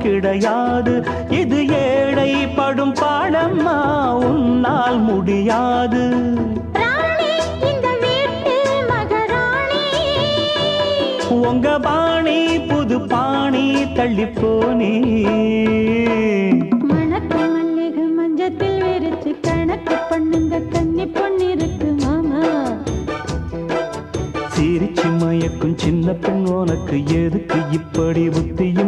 கிடையாது. இது ஏழை படும் பாடம்மா, உன்னால் முடியாது. உங்க பாணி புது பாணி தள்ளிப்போனே. மணக்கு மல்லிகை மஞ்சத்தில் விரிச்சு கணக்கு பண்ணுங்க கன்னி பொண்ணு இருக்கு மாமா. சிரிச்சு மயக்கும் சின்ன பெண் உனக்கு எதுக்கு இப்படி புத்தியும்